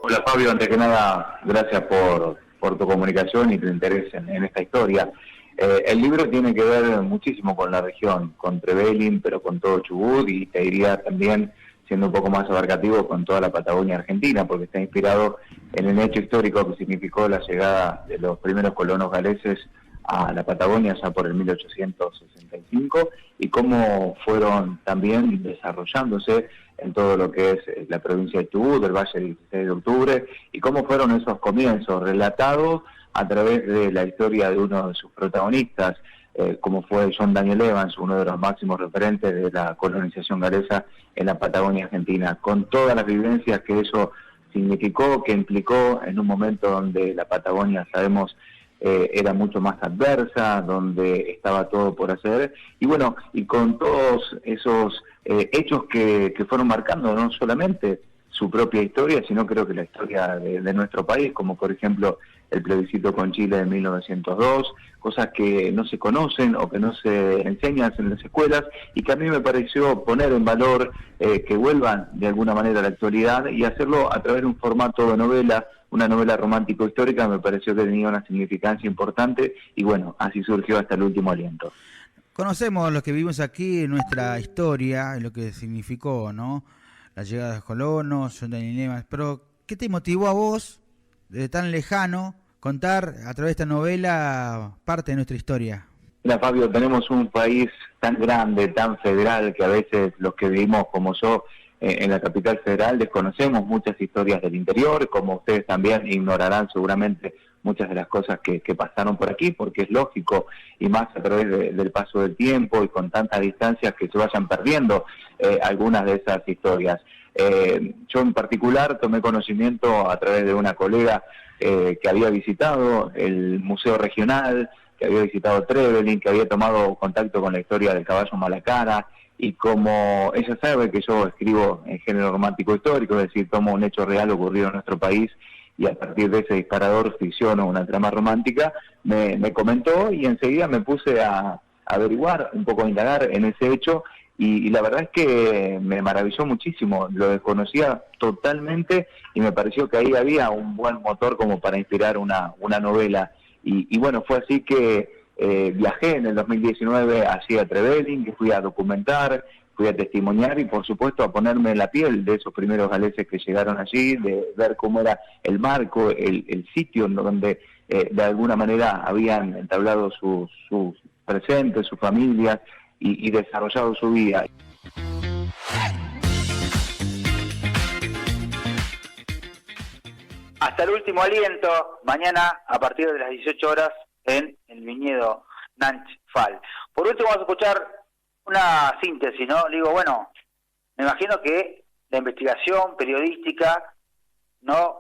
Hola Fabio, antes que nada, gracias por tu comunicación y tu interés en esta historia. El libro tiene que ver muchísimo con la región, con Trevelin, pero con todo Chubut y te diría también, siendo un poco más abarcativo, con toda la Patagonia Argentina, porque está inspirado en el hecho histórico que significó la llegada de los primeros colonos galeses a la Patagonia ya por el 1865 y cómo fueron también desarrollándose en todo lo que es la provincia de Chubut, del Valle del 16 de Octubre, y cómo fueron esos comienzos relatados a través de la historia de uno de sus protagonistas, como fue John Daniel Evans, uno de los máximos referentes de la colonización galesa en la Patagonia Argentina, con todas las vivencias que eso significó, que implicó en un momento donde la Patagonia, sabemos, era mucho más adversa, donde estaba todo por hacer, y bueno, y con todos esos hechos que fueron marcando no solamente su propia historia, sino creo que la historia de nuestro país, como por ejemplo el plebiscito con Chile de 1902, cosas que no se conocen o que no se enseñan en las escuelas y que a mí me pareció poner en valor, que vuelvan de alguna manera a la actualidad y hacerlo a través de un formato de novela, una novela romántico-histórica. Me pareció que tenía una significancia importante y bueno, así surgió Hasta el último aliento. Conocemos los que vivimos aquí nuestra historia, lo que significó, ¿no? La llegada de los colonos, John Daniel Evans, pero ¿qué te motivó a vos, desde tan lejano, contar a través de esta novela parte de nuestra historia? Mira, Fabio, tenemos un país tan grande, tan federal, que a veces los que vivimos como yo en la capital federal desconocemos muchas historias del interior, como ustedes también ignorarán seguramente muchas de las cosas que pasaron por aquí, porque es lógico, y más a través del paso del tiempo y con tantas distancias que se vayan perdiendo algunas de esas historias. Yo en particular tomé conocimiento a través de una colega que había visitado el Museo Regional, que había visitado Trevelin, que había tomado contacto con la historia del caballo Malacara, y como ella sabe que yo escribo en género romántico histórico, es decir, tomo un hecho real ocurrido en nuestro país y a partir de ese disparador ficciono una trama romántica, me comentó y enseguida me puse a averiguar, un poco a indagar en ese hecho y la verdad es que me maravilló muchísimo, lo desconocía totalmente y me pareció que ahí había un buen motor como para inspirar una novela. Y bueno, fue así que viajé en el 2019 hacia Trevelin, que fui a documentar, fui a testimoniar y por supuesto a ponerme en la piel de esos primeros galeses que llegaron allí, de ver cómo era el marco, el sitio en donde de alguna manera habían entablado sus presentes, sus familias y desarrollado su vida. Hasta el último aliento, mañana a partir de las 18 horas en el viñedo Nanch-Fall. Por último vamos a escuchar una síntesis, ¿no? Le digo, bueno, me imagino que la investigación periodística no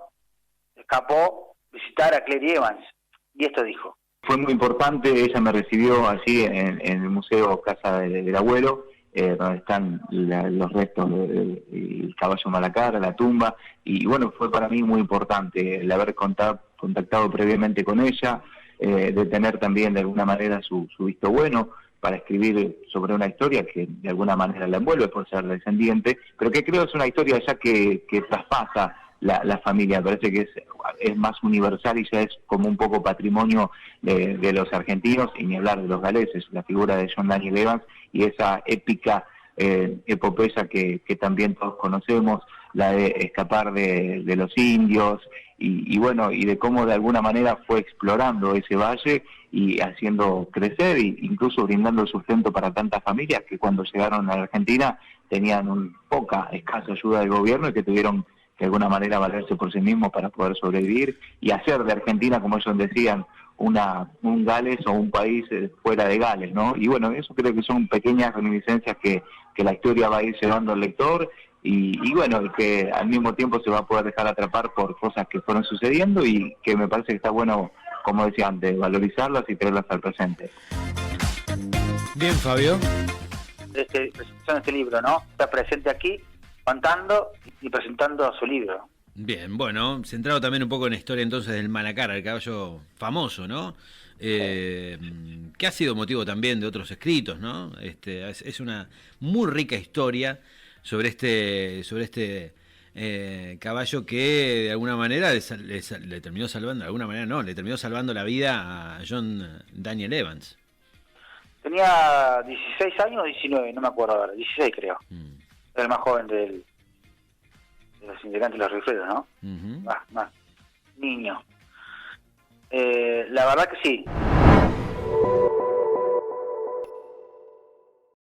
escapó visitar a Clary Evans, y esto dijo. Fue muy importante, ella me recibió allí en el Museo Casa del Abuelo, donde están los restos del caballo Malacara, la tumba, y bueno, fue para mí muy importante el haber contactado previamente con ella, de tener también de alguna manera su visto bueno para escribir sobre una historia que de alguna manera la envuelve por ser descendiente, pero que creo es una historia ya que traspasa la familia, parece que es más universal y ya es como un poco patrimonio de los argentinos, y ni hablar de los galeses, la figura de John Daniel Evans y esa épica epopeya que también todos conocemos, la de escapar de los indios, y bueno, y de cómo de alguna manera fue explorando ese valle y haciendo crecer, e incluso brindando sustento para tantas familias que cuando llegaron a la Argentina tenían poca, escasa ayuda del gobierno y que tuvieron de alguna manera valerse por sí mismos para poder sobrevivir y hacer de Argentina, como ellos decían, un Gales o un país fuera de Gales, ¿no? Y bueno, eso creo que son pequeñas reminiscencias que la historia va a ir llevando al lector y bueno, y que al mismo tiempo se va a poder dejar atrapar por cosas que fueron sucediendo y que me parece que está bueno, como decía antes, valorizarlas y traerlas al presente. Bien, Fabio. Presentación de este libro, ¿no? Está presente aquí contando y presentando su libro. Bien, bueno, centrado también un poco en la historia entonces del Malacara, el caballo famoso, ¿no? Que ha sido motivo también de otros escritos, ¿no? Es una muy rica historia sobre este caballo que de alguna manera le terminó salvando, de alguna manera no, le terminó salvando la vida a John Daniel Evans. Tenía 16 años o 19, no me acuerdo ahora, 16 creo. Era el más joven de los integrantes de los rifleros, ¿no? Uh-huh. Más niño. La verdad que sí.